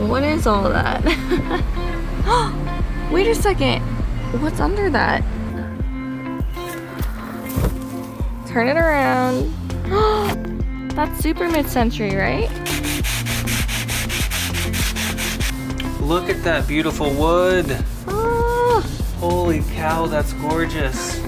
What is all that? Wait a second. What's under that? Turn it around. That's super mid-century, right? Look at that beautiful wood. Oh. Holy cow, that's gorgeous.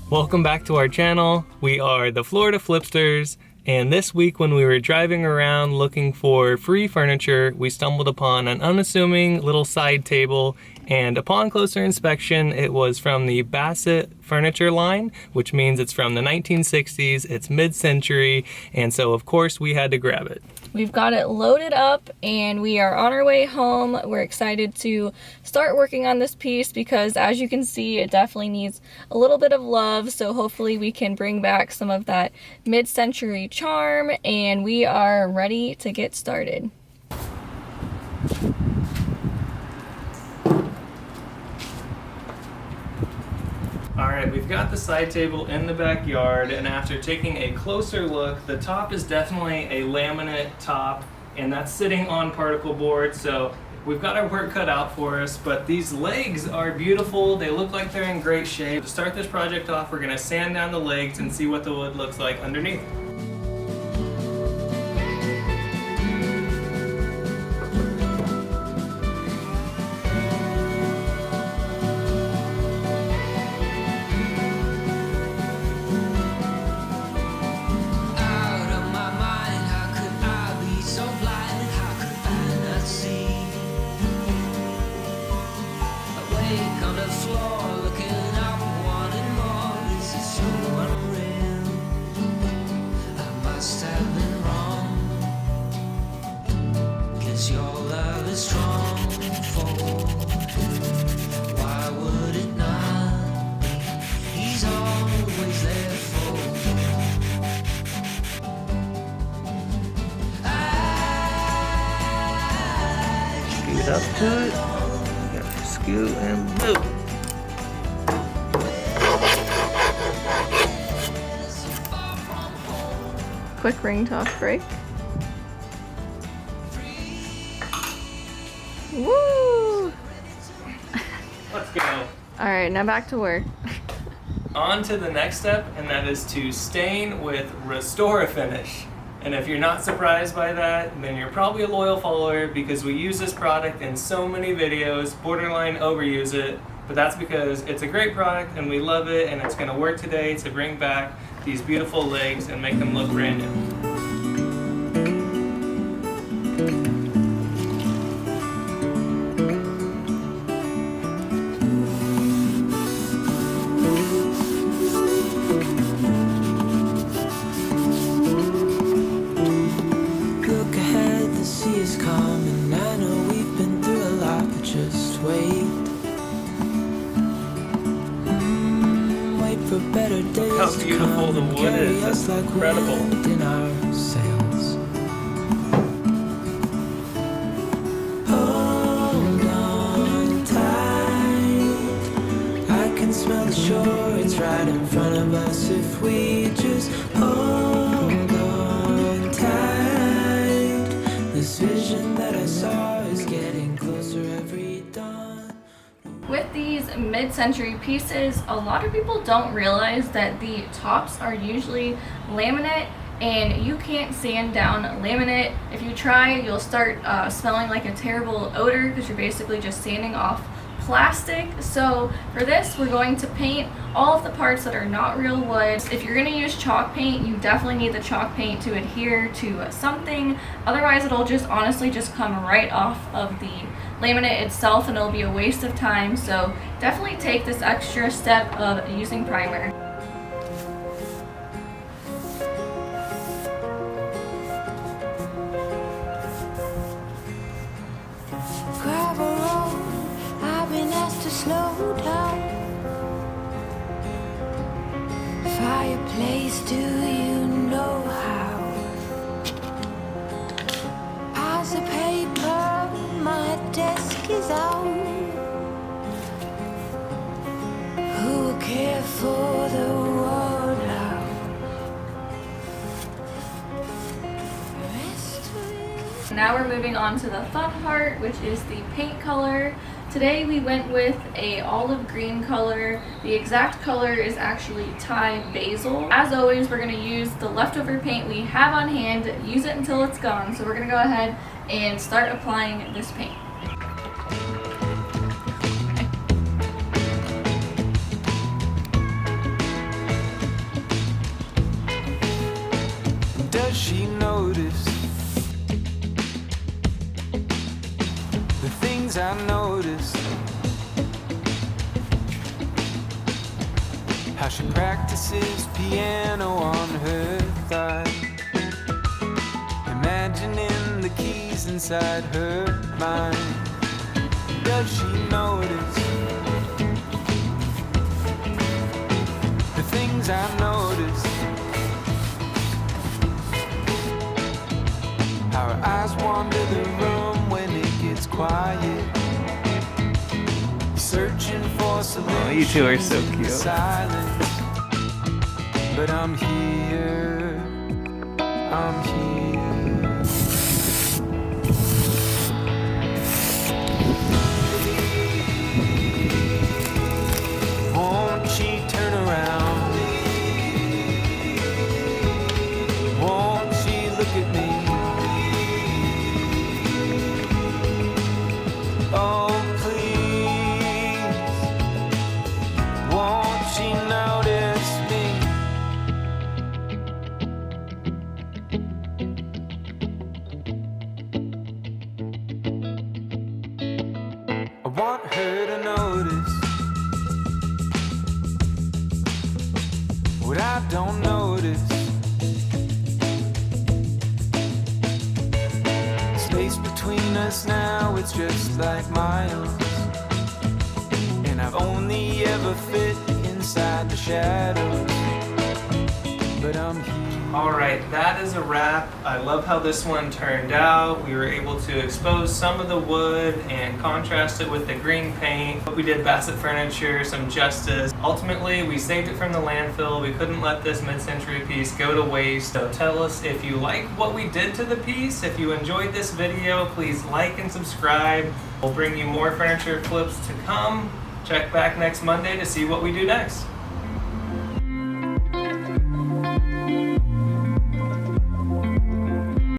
Welcome back to our channel. We are the Florida Flipsters, and this week when we were driving around looking for free furniture, we stumbled upon an unassuming little side table, and upon closer inspection, it was from the Bassett furniture line, which means it's from the 1960s, it's mid-century, and so of course we had to grab it. We've got it loaded up and we are on our way home. We're excited to start working on this piece because, as you can see, it definitely needs a little bit of love. So hopefully we can bring back some of that mid-century charm, and we are ready to get started. Alright, we've got the side table in the backyard, and after taking a closer look, the top is definitely a laminate top, and that's sitting on particle board, so we've got our work cut out for us, but these legs are beautiful. They look like they're in great shape. To start this project off, we're going to sand down the legs and see what the wood looks like underneath. Up to it, got to scoot and boom. Quick ring toss break. Woo! Let's go. All right, now back to work. On to the next step, and that is to stain with Restore a Finish. And if you're not surprised by that, then you're probably a loyal follower because we use this product in so many videos, borderline overuse it, but that's because it's a great product and we love it, and it's going to work today to bring back these beautiful legs and make them look brand new. How beautiful the wood is, that's incredible. In our sails. Hold on tight, I can smell the shore, it's right in front of us if we just hold on tight. This vision that I saw is getting closer every dawn. With these mid-century pieces, a lot of people don't realize that the tops are usually laminate, and you can't sand down laminate. If you try, you'll start smelling like a terrible odor because you're basically just sanding off plastic. So for this, we're going to paint all of the parts that are not real wood. If you're going to use chalk paint, you definitely need the chalk paint to adhere to something. Otherwise, it'll just honestly just come right off of the laminate itself and it'll be a waste of time. So definitely take this extra step of using primer. Slow down. Fireplace, do you know how? Piles of paper, my desk is out. Who will care for the world out? Now we're moving on to the fun part, which is the paint color. Today we went with a olive green color. The exact color is actually Thai basil. As always, we're going to use the leftover paint we have on hand, use it until it's gone. So we're going to go ahead and start applying this paint. Does she notice the things I notice? How she practices piano on her thigh, imagining the keys inside her mind. Does she notice the things I notice? How her eyes wander the room when it gets quiet, searching for solutions. Oh, you two are so in the cute. silence. But I'm here, I'm here. Won't she turn around? Won't she look at me? Oh, please, won't she notice me? I want her to notice what I don't notice. Space between us now, it's just like miles, and I've only ever fit inside the shadows. But I'm here. Alright, that is a wrap. I love how this one turned out. We were able to expose some of the wood and contrast it with the green paint. We did Bassett Furniture some justice. Ultimately, we saved it from the landfill. We couldn't let this mid-century piece go to waste. So tell us if you like what we did to the piece. If you enjoyed this video, please like and subscribe. We'll bring you more furniture flips to come. Check back next Monday to see what we do next.